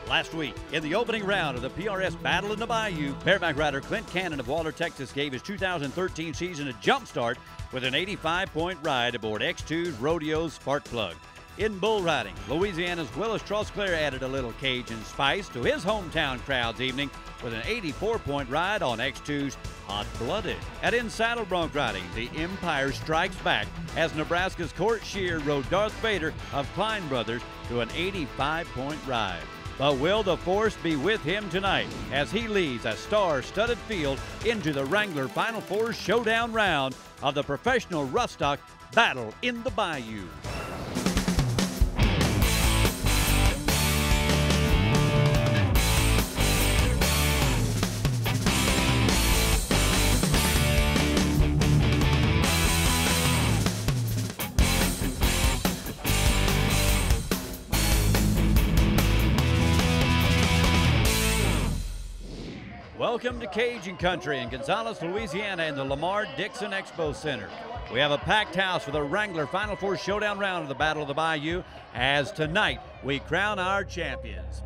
Last week, in the opening round of the PRS Battle in the Bayou, bareback rider Clint Cannon of Waller, Texas gave his 2013 season a jump start with an 85-point ride aboard X2's Rodeo Spark Plug. In bull riding, Louisiana's Willis Trosclair added a little Cajun spice to his hometown crowd's evening with an 84-point ride on X2's Hot Blooded. And in saddle bronc riding, the Empire strikes back as Nebraska's Court Shear rode Darth Vader of Klein Brothers to an 85-point ride. But will the force be with him tonight as he leads a star-studded field into the Wrangler Final Four showdown round of the professional roughstock Battle in the Bayou? Welcome to Cajun Country in Gonzales, Louisiana in the Lamar Dixon Expo Center. We have a packed house for the Wrangler Final Four showdown round of the Battle of the Bayou as tonight we crown our champions.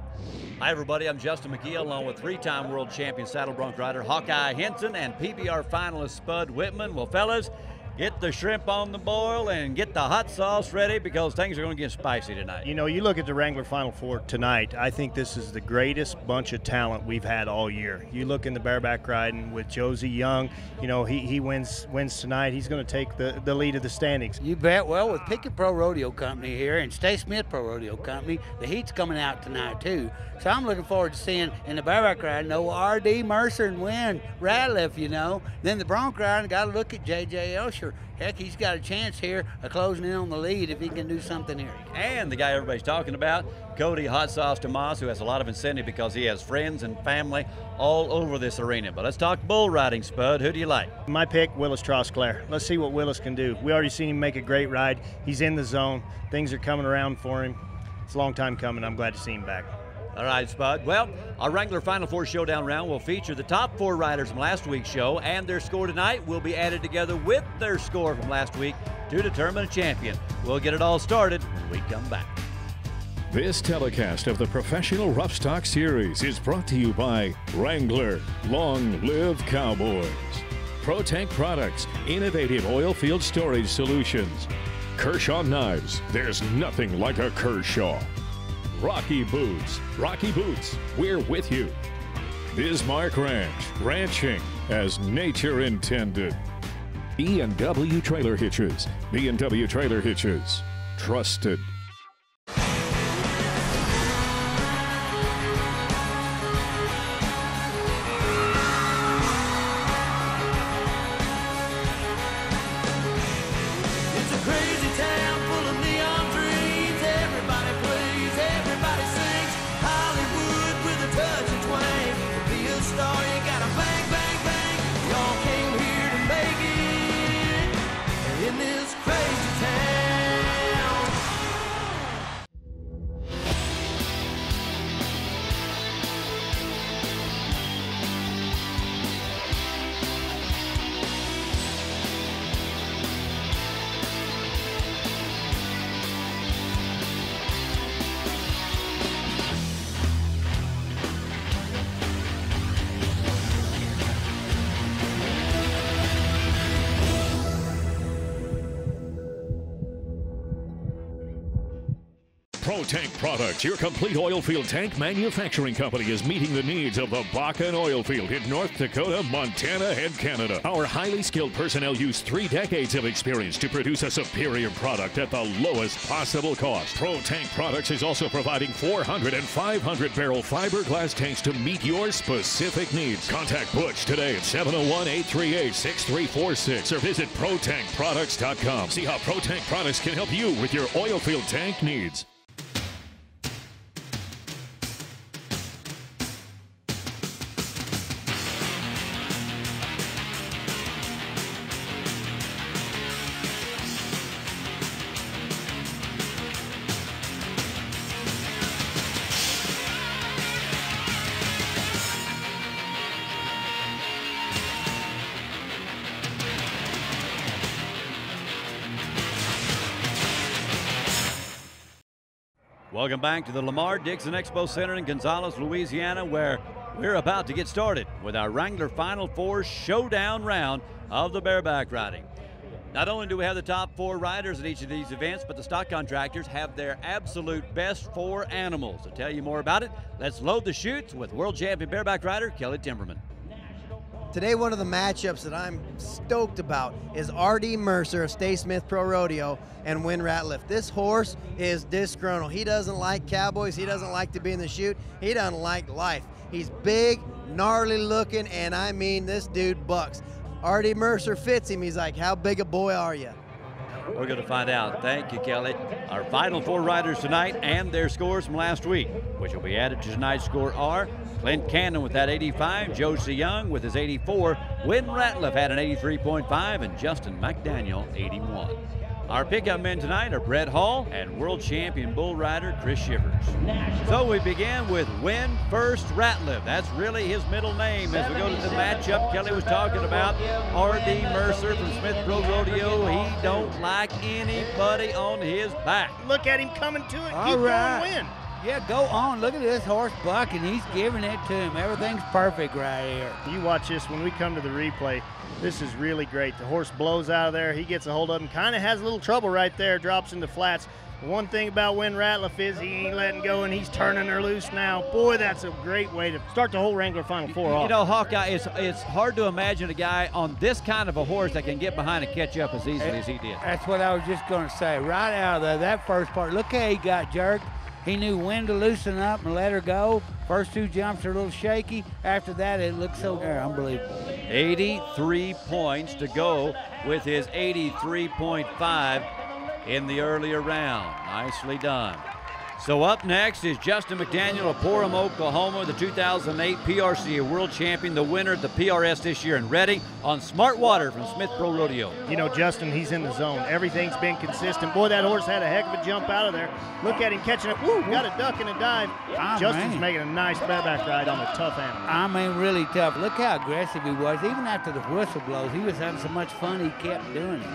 Hi everybody, I'm Justin McGee along with three-time world champion saddle bronc rider Hawkeye Henson and PBR finalist Spud Whitman. Well fellas, get the shrimp on the boil and get the hot sauce ready because things are going to get spicy tonight. You know, you look at the Wrangler Final Four tonight, I think this is the greatest bunch of talent we've had all year. You look in the bareback riding with Josie Young, you know, he wins tonight. He's going to take the lead of the standings. You bet. Well, with Pickett Pro Rodeo Company here and Stay Smith Pro Rodeo Company, the heat's coming out tonight too. So I'm looking forward to seeing in the bareback riding, R.D. Mercer and Wynn Ratliff, you know. Then the bronc riding, got to look at J.J. Elsher. Heck, he's got a chance here of closing in on the lead if he can do something here. And the guy everybody's talking about, Cody Hot Sauce Tomas, who has a lot of incentive because he has friends and family all over this arena. But let's talk bull riding, Spud. Who do you like? My pick, Willis Trosclair. Let's see what Willis can do. We already seen him make a great ride. He's in the zone. Things are coming around for him. It's a long time coming. I'm glad to see him back. All right, Spud. Well, our Wrangler Final Four showdown round will feature the top four riders from last week's show, and their score tonight will be added together with their score from last week to determine a champion. We'll get it all started when we come back. This telecast of the Professional Roughstock Series is brought to you by Wrangler. Long live Cowboys. ProTank Products, innovative oil field storage solutions. Kershaw Knives, there's nothing like a Kershaw. Rocky Boots. Rocky Boots, we're with you. Bismarck Ranch, ranching as nature intended. B&W Trailer Hitches. B&W Trailer Hitches, trusted. ProTank Products, your complete oil field tank manufacturing company, is meeting the needs of the Bakken oil field in North Dakota, Montana, and Canada. Our highly skilled personnel use 3 decades of experience to produce a superior product at the lowest possible cost. ProTank Products is also providing 400 and 500 barrel fiberglass tanks to meet your specific needs. Contact Butch today at 701-838-6346 or visit ProTankProducts.com. See how ProTank Products can help you with your oil field tank needs. Welcome back to the Lamar Dixon Expo Center in Gonzales, Louisiana, where we're about to get started with our Wrangler Final Four showdown round of the bareback riding. Not only do we have the top 4 riders at each of these events, but the stock contractors have their absolute best 4 animals. To tell you more about it, let's load the chutes with world champion bareback rider Kelly Timberman. Today, one of the matchups that I'm stoked about is R.D. Mercer of Stay Smith Pro Rodeo and Win Ratliff. This horse is disgruntled. He doesn't like cowboys. He doesn't like to be in the chute. He doesn't like life. He's big, gnarly looking, and I mean, this dude bucks. R.D. Mercer fits him. He's like, how big a boy are you? We're going to find out. Thank you, Kelly. Our final 4 riders tonight and their scores from last week, which will be added to tonight's score, are Clint Cannon with that 85, Josie Young with his 84, Win Ratliff had an 83.5, and Justin McDaniel 81. Our pickup men tonight are Brett Hall and world champion bull rider Chris Shivers. So we begin with Win First Ratliff. That's really his middle name as we go to the matchup Kelly was talking about. R.D. Mercer from Smith Pro Rodeo. He don't like anybody on his back. Look at him coming to it. All Keep right. going, Win. Yeah, go on. Look at this horse bucking. He's giving it to him. Everything's perfect right here. You watch this when we come to the replay. This is really great. The horse blows out of there. He gets a hold of him. Kind of has a little trouble right there. Drops into flats. One thing about Win Ratliff is he ain't letting go, and he's turning her loose now. Boy, that's a great way to start the whole Wrangler Final Four off. You know, Hawkeye, it's hard to imagine a guy on this kind of a horse that can get behind and catch up as easily as he did. That's what I was just going to say. Right out of there, that first part, look how he got jerked. He knew when to loosen up and let her go. First 2 jumps are a little shaky. After that, it looked so unbelievable. 83 points to go with his 83.5 in the earlier round. Nicely done. So up next is Justin McDaniel of Porham, Oklahoma, the 2008 PRC World Champion, the winner of the PRS this year, and ready on Smart Water from Smith Pro Rodeo. You know, Justin, he's in the zone. Everything's been consistent. Boy, that horse had a heck of a jump out of there. Look at him catching it. Woo, got a duck and a dive. Justin's making a nice bareback ride on a tough animal. I mean, really tough. Look how aggressive he was. Even after the whistle blows, he was having so much fun he kept doing it.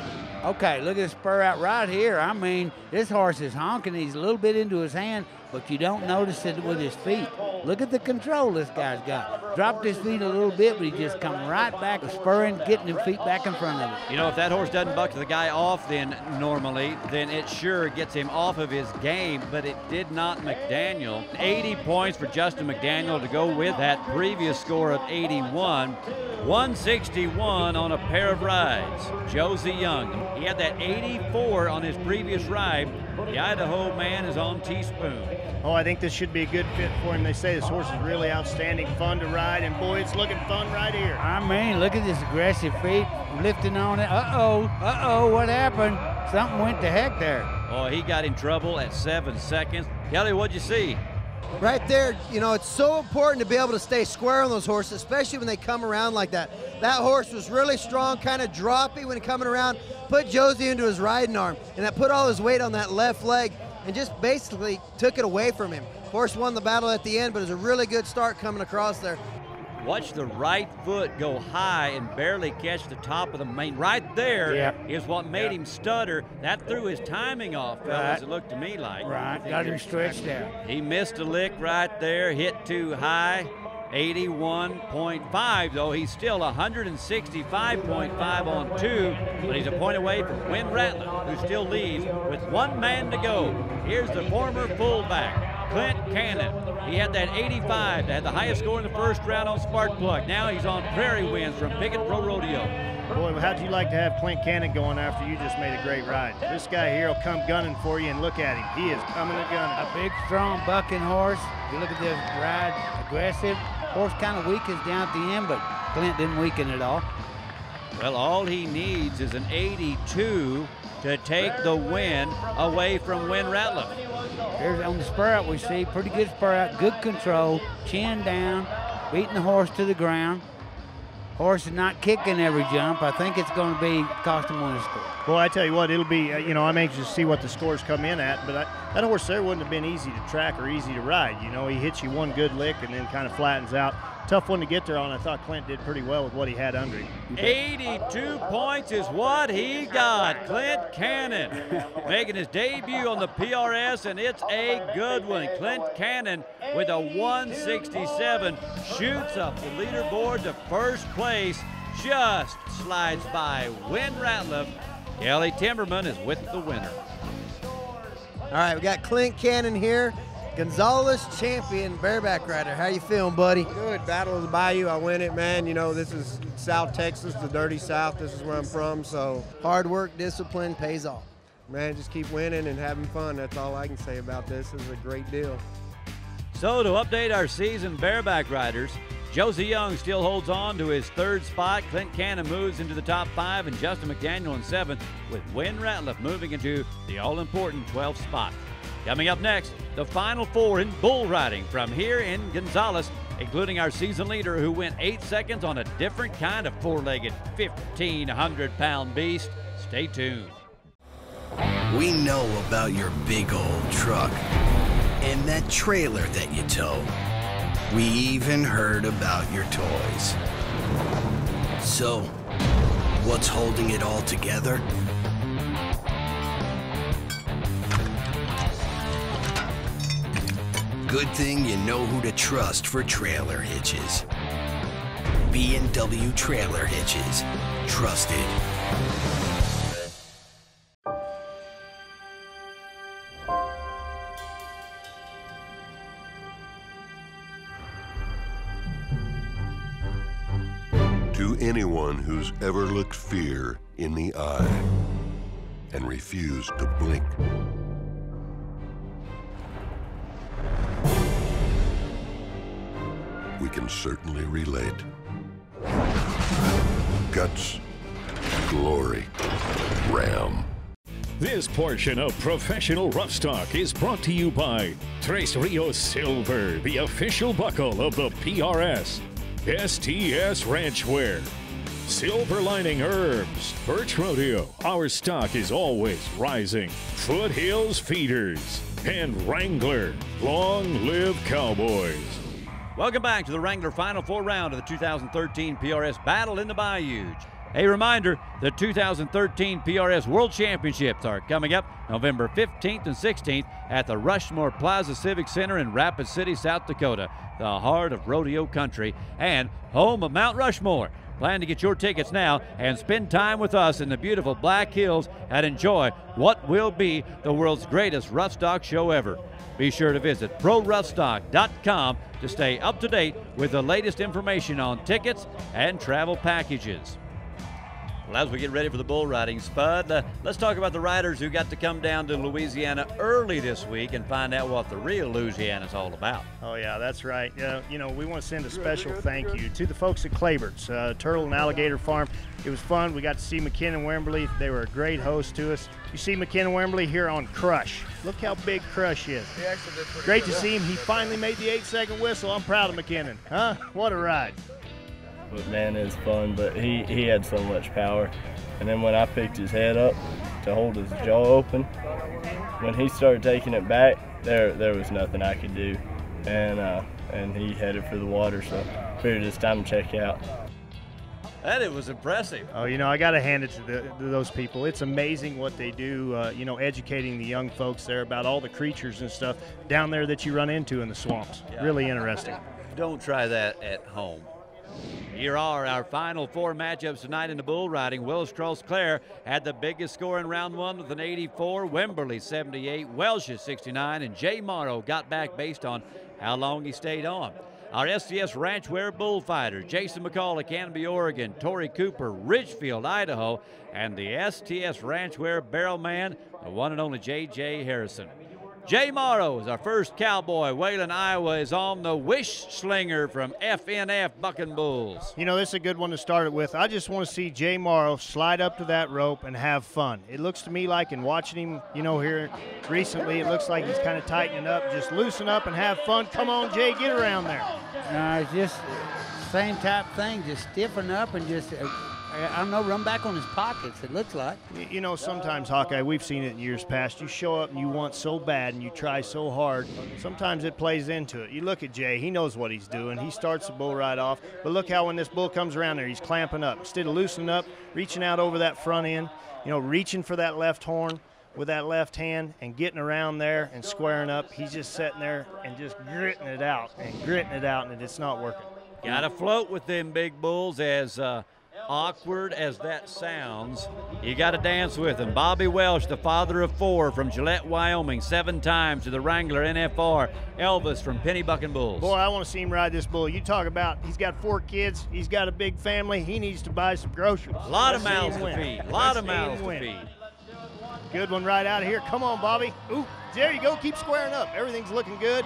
Okay, look at the spur out right here. I mean, this horse is honking. He's a little bit into his hand, but you don't notice it with his feet. Look at the control this guy's got. Dropped his feet a little bit, but he just come right back, spurring, getting his feet back in front of him. You know, if that horse doesn't buck the guy off then normally, then it sure gets him off of his game, but it did not McDaniel. 80 points for Justin McDaniel to go with that previous score of 81. 161 on a pair of rides. Josie Young, he had that 84 on his previous ride. The Idaho man is on teaspoon. Oh, I think this should be a good fit for him. They say this horse is really outstanding, fun to ride, and boy, it's looking fun right here. I mean, look at this aggressive feet, lifting on it. Uh-oh, what happened? Something went to heck there. Oh, he got in trouble at 7 seconds. Kelly, what'd you see? Right there, you know, it's so important to be able to stay square on those horses, especially when they come around like that. That horse was really strong, kind of droppy when coming around, put Josie into his riding arm, and that put all his weight on that left leg and just basically took it away from him. Horse won the battle at the end, but it was a really good start coming across there. Watch the right foot go high and barely catch the top of the main. Right there is what made him stutter. That threw his timing off, fellas, it looked to me like. Right, got him stretched out. He missed a lick right there, hit too high. 81.5, though. He's still 165.5 on 2, but he's a point away from Win Ratliff, who still leads with 1 man to go. Here's the former fullback, Clint Cannon. He had that 85 that had the highest score in the first round on Sparkplug. Now he's on Prairie Winds from Pickett Pro Rodeo. Boy, how'd you like to have Clint Cannon going after you just made a great ride? This guy here will come gunning for you, and look at him. He is coming and gunning. A big, strong, bucking horse. If you look at this ride, aggressive. Horse kind of weakens down at the end, but Clint didn't weaken at all. Well, all he needs is an 82 to take the win away from Win Ratliff. Here's on the spur out we see, pretty good spur out, good control, chin down, beating the horse to the ground. Horse is not kicking every jump. I think it's going to be cost him one score. Boy, I tell you what, it'll be, you know, I'm anxious to see what the scores come in at, but that horse there wouldn't have been easy to track or easy to ride. You know, he hits you one good lick and then kind of flattens out. tough one to get there on. I thought Clint did pretty well with what he had under him. 82 points is what he got. Clint Cannon making his debut on the PRS, and it's a good one. Clint Cannon with a 167 shoots up the leaderboard to first place, just slides by Win Ratliff. Kelly Timberman is with the winner. All right, we got Clint Cannon here, Gonzales champion bareback rider. How you feeling, buddy? Good. Battle of the Bayou. I win it, man. You know, this is South Texas, the dirty South. This is where I'm from, so. Hard work, discipline pays off. Man, just keep winning and having fun. That's all I can say about this. This is a great deal. So to update our seasoned bareback riders, Josie Young still holds on to his third spot. Clint Cannon moves into the top 5, and Justin McDaniel in 7th, with Win Ratliff moving into the all-important 12th spot. Coming up next, the final 4 in bull riding from here in Gonzales, including our season leader who went 8 seconds on a different kind of 4-legged 1,500-pound beast. Stay tuned. We know about your big old truck and that trailer that you tow. We even heard about your toys. So, what's holding it all together? Good thing you know who to trust for trailer hitches. B&W Trailer Hitches. Trusted. To anyone who's ever looked fear in the eye and refused to blink, we can certainly relate. Guts, glory, Ram. This portion of Professional Rough Stock is brought to you by Tres Rios Silver, the official buckle of the PRS. STS Ranchwear, Silver Lining Herbs, Birch Rodeo, our stock is always rising, Foothills Feeders, and Wrangler, long live Cowboys. Welcome back to the Wrangler Final 4 round of the 2013 PRS Battle in the Bayou. A reminder, the 2013 PRS World Championships are coming up November 15th and 16th at the Rushmore Plaza Civic Center in Rapid City, South Dakota, the heart of rodeo country and home of Mount Rushmore. Plan to get your tickets now and spend time with us in the beautiful Black Hills and enjoy what will be the world's greatest rough stock show ever. Be sure to visit ProRoughStock.com to stay up to date with the latest information on tickets and travel packages. Well, as we get ready for the bull riding, Spud, let's talk about the riders who got to come down to Louisiana early this week and find out what the real Louisiana is all about. Oh, yeah, that's right. You know, we want to send a special thank you to the folks at Claybert's Turtle and Alligator Farm. It was fun. We got to see McKinnon Wimberly. They were a great host to us. You see McKinnon Wimberly here on Crush. Look how big Crush is. Great to see him. He finally made the 8-second whistle. I'm proud of McKinnon. Huh? What a ride. But man, it was fun, but he had so much power. And then when I picked his head up to hold his jaw open, when he started taking it back, there was nothing I could do. And he headed for the water, so I figured it's time to check out. That it was impressive. Oh, you know, I got to hand it to those people. It's amazing what they do, you know, educating the young folks there about all the creatures and stuff down there that you run into in the swamps. Yeah. Really interesting. Don't try that at home. Here are our final 4 matchups tonight in the bull riding. Will Strauss-Clare had the biggest score in round 1 with an 84, Wimberly 78, Welsh 69, and Jay Morrow got back based on how long he stayed on. Our STS Ranchwear bullfighter, Jason McCall of Canby, Oregon, Torrey Cooper, Ridgefield, Idaho, and the STS Ranchwear barrelman, the one and only J.J. Harrison. Jay Morrow is our first cowboy. Wayland, Iowa is on the Wish Slinger from FNF Bucking Bulls. You know, this is a good one to start it with. I just want to see Jay Morrow slide up to that rope and have fun. It looks to me like, in watching him, you know, here recently, it looks like he's kind of tightening up. Just loosen up and have fun. Come on, Jay, get around there. It's just same type thing. Just stiffen up and just I don't know, run back on his pockets, it looks like. You know, sometimes, Hawkeye, we've seen it in years past. You show up and you want so bad and you try so hard. Sometimes it plays into it. You look at Jay, he knows what he's doing. He starts the bull right off. But look how when this bull comes around there, he's clamping up. Instead of loosening up, reaching out over that front end, you know, reaching for that left horn with that left hand and getting around there and squaring up, he's just sitting there and just gritting it out, and it's not working. Got to float with them big bulls, as awkward as that sounds. You got to dance with them. Bobby Welsh, the father of 4 from Gillette, Wyoming, 7 times to the Wrangler NFR. Elvis from Penny Bucking Bulls. Boy, I want to see him ride this bull. You talk about he's got 4 kids, he's got a big family, he needs to buy some groceries. A lot of mouths to feed. A lot of mouths to feed. Good one right out of here. Come on, Bobby. Ooh, there you go. Keep squaring up. Everything's looking good.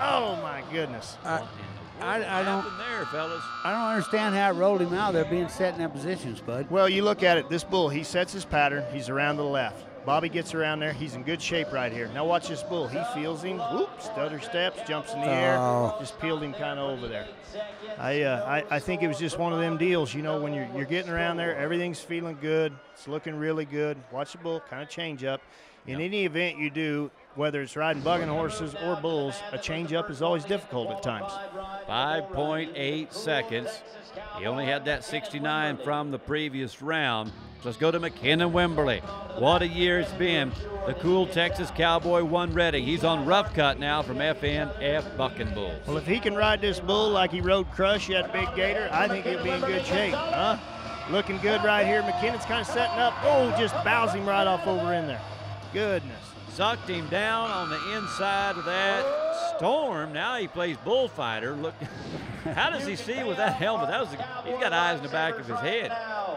Oh, my goodness. I don't there, fellas. I don't understand how it rolled him out there being set in that position, Spud. Well, you look at it. This bull, he sets his pattern. He's around to the left. Bobby gets around there. He's in good shape right here. Now watch this bull. He feels him. Whoop, stutter steps, jumps in the air. Just peeled him kind of over there. I think it was just one of them deals, you know, when you're getting around there, everything's feeling good. It's looking really good. Watch the bull kind of change up. In any event you do, whether it's riding bugging horses or bulls, a change up is always difficult at times. 5.8 seconds. He only had that 69 from the previous round. Let's go to McKinnon Wimberly. What a year it's been. The cool Texas Cowboy won Reading. He's on rough cut now from FNF Bucking Bulls. Well, if he can ride this bull like he rode Crush, that big gator, I think he'll be in good shape, huh? Looking good right here. McKinnon's kind of setting up. Oh, just bows him right off over in there. Goodness. Sucked him down on the inside of that. Storm, now he plays bullfighter. Look, how does he see with that helmet? He's got eyes in the back of his head.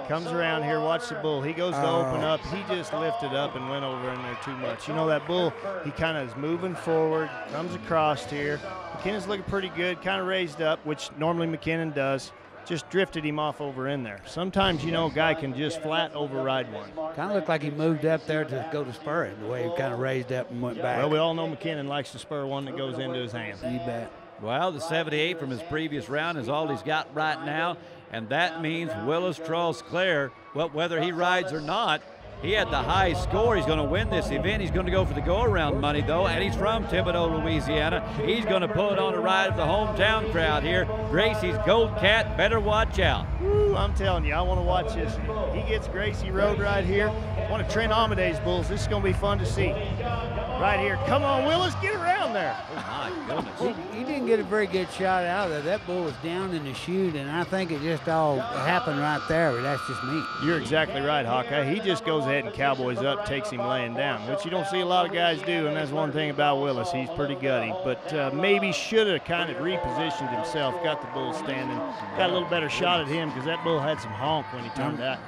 Comes around here, watch the bull. He goes to open up. He just lifted up and went over in there too much. You know, that bull, he kind of is moving forward, comes across here. McKinnon's looking pretty good, kind of raised up, which normally McKinnon does. Just drifted him off over in there. Sometimes, you know, a guy can just flat override one. Kind of looked like he moved up there to go to spur it, the way he kind of raised up and went back. Well, we all know McKinnon likes to spur one that goes into his hand. You bet. Well, the 78 from his previous round is all he's got right now, and that means Willis Trosclair, well, whether he rides or not, he had the high score. He's going to win this event. He's going to go for the go-around money, though, and he's from Thibodaux, Louisiana. He's going to put on a ride of the hometown crowd here. Gracie's Gold Cat, better watch out. Woo, I'm telling you, I want to watch this. He gets Gracie Road right here. One of Trent Amade's bulls. This is going to be fun to see. Right here. Come on, Willis, get around there. Oh, my goodness. He didn't get a very good shot out of there. That bull was down in the chute, and I think it just all happened right there, but that's just me. You're exactly right, Hawkeye. He just goes ahead and cowboys up, takes him laying down, which you don't see a lot of guys do, and that's one thing about Willis. He's pretty gutty, but maybe should have kind of repositioned himself, got the bull standing, got a little better shot at him because that bull had some honk when he turned back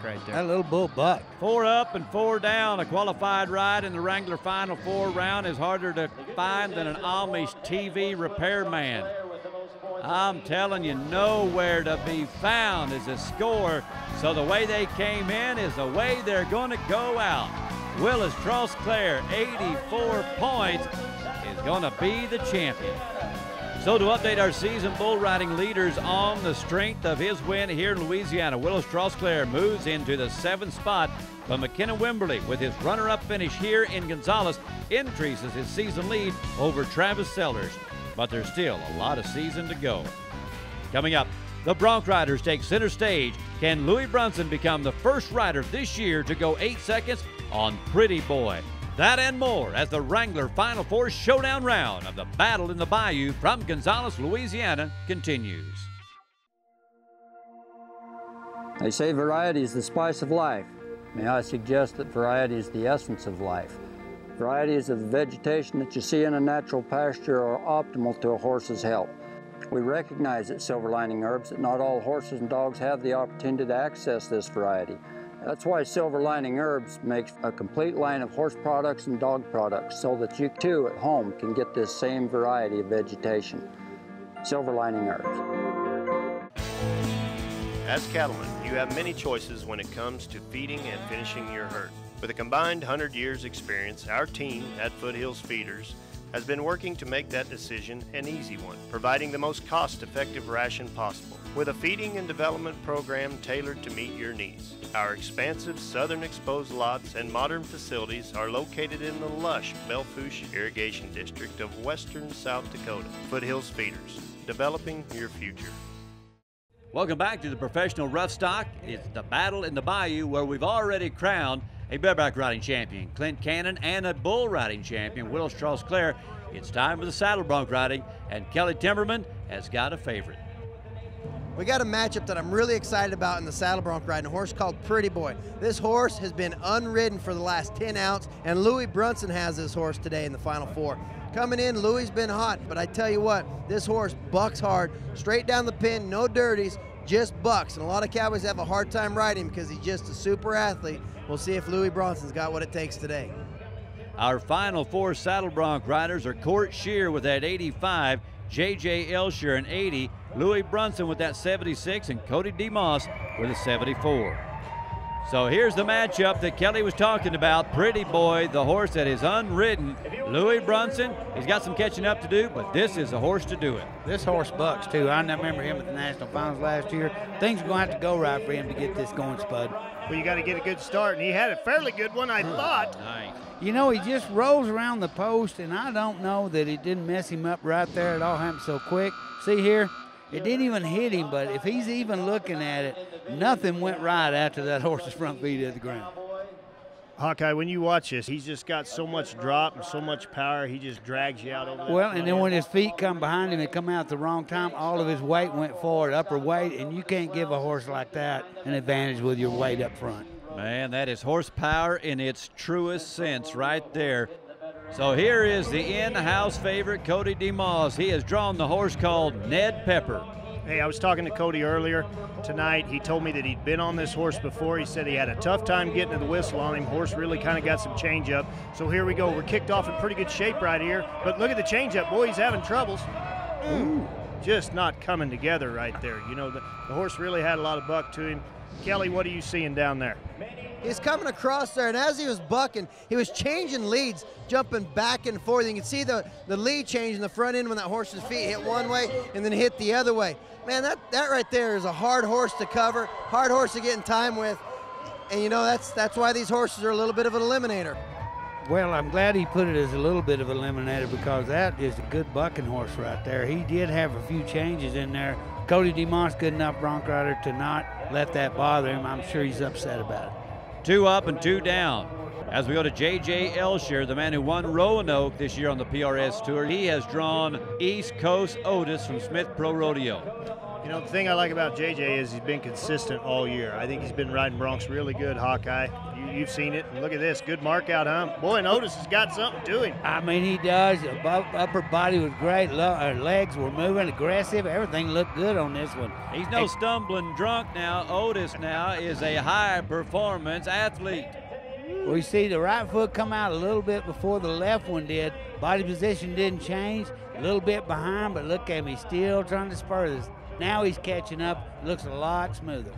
right there. That little bull buck. 4 up and 4 down. A qualified ride in the Wrangler Final 4 round is harder to find than an Amish TV repairman. I'm telling you, nowhere to be found is a score. So the way they came in is the way they're going to go out. Willis Trosclair, 84 points, is going to be the champion. So to update our season bull riding leaders on the strength of his win here in Louisiana, Willis Trosclair moves into the 7th spot, but McKinnon Wimberly, with his runner-up finish here in Gonzales, increases his season lead over Travis Sellers. But there's still a lot of season to go. Coming up, the Bronc Riders take center stage. Can Louis Brunson become the first rider this year to go 8 seconds on Pretty Boy? That and more as the Wrangler Final 4 showdown round of the Battle in the Bayou from Gonzales, Louisiana continues. They say variety is the spice of life. May I suggest that variety is the essence of life. Varieties of the vegetation that you see in a natural pasture are optimal to a horse's health. We recognize at Silver Lining Herbs that not all horses and dogs have the opportunity to access this variety. That's why Silver Lining Herbs makes a complete line of horse products and dog products so that you too at home can get this same variety of vegetation. Silver Lining Herbs. As cattlemen, you have many choices when it comes to feeding and finishing your herd. With a combined 100 years experience, our team at Foothills Feeders has been working to make that decision an easy one, providing the most cost-effective ration possible, with a feeding and development program tailored to meet your needs. Our expansive southern exposed lots and modern facilities are located in the lush Belfouche Irrigation District of western South Dakota. Foothills Feeders, developing your future. Welcome back to the Professional Rough Stock. It's the Battle in the Bayou, where we've already crowned a bareback riding champion, Clint Cannon, and a bull riding champion, Will Strauss-Clair. It's time for the saddle bronc riding, and Kelly Timberman has got a favorite. We got a matchup that I'm really excited about in the saddle bronc riding, a horse called Pretty Boy. This horse has been unridden for the last 10 outs, and Louis Brunson has this horse today in the Final Four. Coming in, Louis been hot, but I tell you what, this horse bucks hard, straight down the pin, no dirties, just bucks. And a lot of cowboys have a hard time riding him because he's just a super athlete. We'll see if Louis Brunson's got what it takes today. Our Final Four saddle bronc riders are Court Shear with that 85, J.J. Elsher an 80, Louis Brunson with that 76, and Cody DeMoss with a 74. So here's the matchup that Kelly was talking about. Pretty Boy, the horse that is unridden. Louis Brunson, he's got some catching up to do, but this is a horse to do it. This horse bucks, too. I remember him at the National Finals last year. Things are going to have to go right for him to get this going, Spud. Well, you got to get a good start, and he had a fairly good one, I thought. Nice. You know, he just rolls around the post, and I don't know that it didn't mess him up right there. It all happened so quick. See here? It didn't even hit him, but if he's even looking at it, nothing went right after that horse's front feet hit the ground. Hawkeye, when you watch this, he's just got so much drop and so much power, he just drags you out over that. Well, and then when his feet come behind him and come out at the wrong time, all of his weight went forward, upper weight, and you can't give a horse like that an advantage with your weight up front. Man, that is horsepower in its truest sense right there. So here is the in-house favorite, Cody DeMoss. He has drawn the horse called Ned Pepper. Hey, I was talking to Cody earlier tonight. He told me that he'd been on this horse before. He said he had a tough time getting to the whistle on him. Horse really kind of got some change up. So here we go. We're kicked off in pretty good shape right here. But look at the change up. Boy, he's having troubles. Ooh, just not coming together right there. You know, the horse really had a lot of buck to him. Kelly, what are you seeing down there? He's coming across there, and as he was bucking, he was changing leads, jumping back and forth. You can see the lead change in the front end when that horse's feet hit one way and then hit the other way. Man, that right there is a hard horse to cover, hard horse to get in time with. And you know, that's why these horses are a little bit of an eliminator. Well, I'm glad he put it as a little bit of an eliminator because that is a good bucking horse right there. He did have a few changes in there. Cody DeMoss, good enough bronc rider to not let that bother him. I'm sure he's upset about it. 2 up and 2 down. As we go to J.J. Elsher, the man who won Roanoke this year on the PRS Tour, he has drawn East Coast Otis from Smith Pro Rodeo. You know, the thing I like about JJ is he's been consistent all year. I think he's been riding broncs really good, Hawkeye. You've seen it. And look at this. Good mark out, huh? Boy, and Otis has got something to him. I mean, he does. Upper body was great. Legs were moving, aggressive. Everything looked good on this one. He's no stumbling drunk now. Otis now is a high-performance athlete. Well, you see the right foot come out a little bit before the left one did. Body position didn't change. A little bit behind, but look at him. He's still trying to spur this. Now he's catching up. It looks a lot smoother.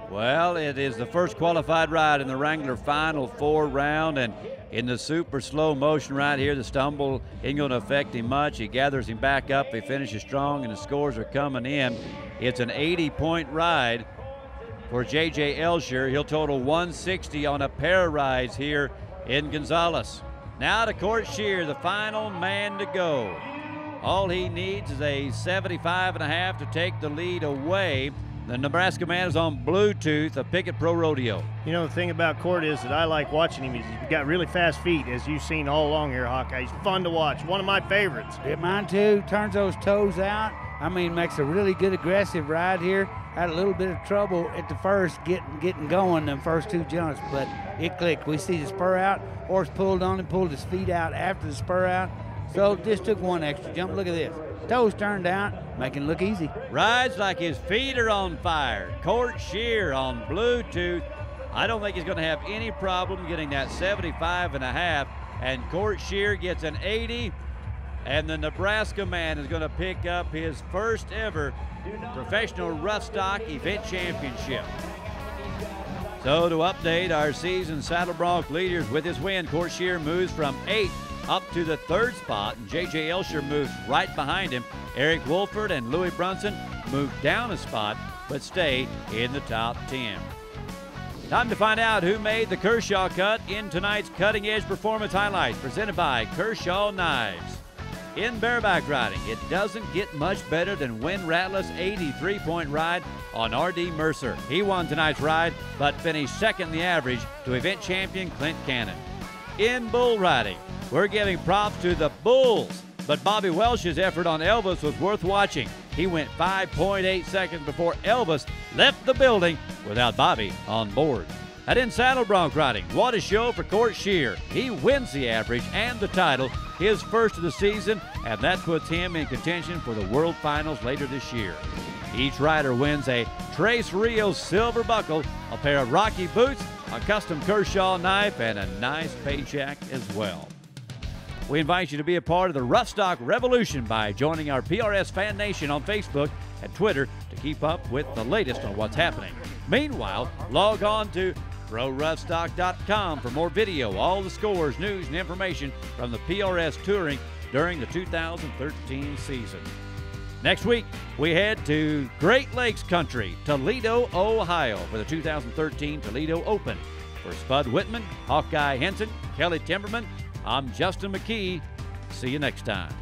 Well, it is the first qualified ride in the Wrangler Final Four round, and in the super slow motion right here, the stumble ain't going to affect him much. He gathers him back up. He finishes strong, and the scores are coming in. It's an 80-point ride for J.J. Elsher. He'll total 160 on a pair of rides here in Gonzales. Now to Court Shear, the final man to go. All he needs is a 75.5 to take the lead away. The Nebraska man is on Bluetooth of Pickett Pro Rodeo. You know, the thing about Court is that I like watching him. He's got really fast feet, as you've seen all along here, Hawkeye. He's fun to watch. One of my favorites. Yeah, mine too. Turns those toes out. I mean, makes a really good aggressive ride here. Had a little bit of trouble at the first getting going, them first 2 jumps, but it clicked. We see the spur out. Horse pulled on him, pulled his feet out after the spur out. So just took 1 extra jump. Look at this. Toes turned out, making it look easy. Rides like his feet are on fire. Court Shear on Bluetooth. I don't think he's going to have any problem getting that 75.5. And Court Shear gets an 80. And the Nebraska man is going to pick up his first ever professional rough stock event championship. So to update our season saddle bronc leaders with his win, Court Shear moves from 8th up to the 3rd spot, and J.J. Elsher moves right behind him. Eric Wolford and Louis Brunson move down a spot, but stay in the top 10. Time to find out who made the Kershaw cut in tonight's Cutting Edge Performance Highlights, presented by Kershaw Knives. In bareback riding, it doesn't get much better than Win Ratliff's 83-point ride on R.D. Mercer. He won tonight's ride, but finished second in the average to event champion Clint Cannon. In bull riding, we're giving props to the bulls, but Bobby Welsh's effort on Elvis was worth watching. He went 5.8 seconds before Elvis left the building without Bobby on board. And in saddle bronc riding, what a show for Court Shear. He wins the average and the title, his first of the season, and that puts him in contention for the World Finals later this year. Each rider wins a Trace Rio silver buckle, a pair of Rocky boots, a custom Kershaw knife, and a nice paycheck as well. We invite you to be a part of the Rough Stock Revolution by joining our PRS Fan Nation on Facebook and Twitter to keep up with the latest on what's happening. Meanwhile, log on to ProRoughStock.com for more video, all the scores, news, and information from the PRS touring during the 2013 season. Next week, we head to Great Lakes Country, Toledo, Ohio, for the 2013 Toledo Open. For Spud Whitman, Hawkeye Henson, Kelly Timberman, I'm Justin McKee. See you next time.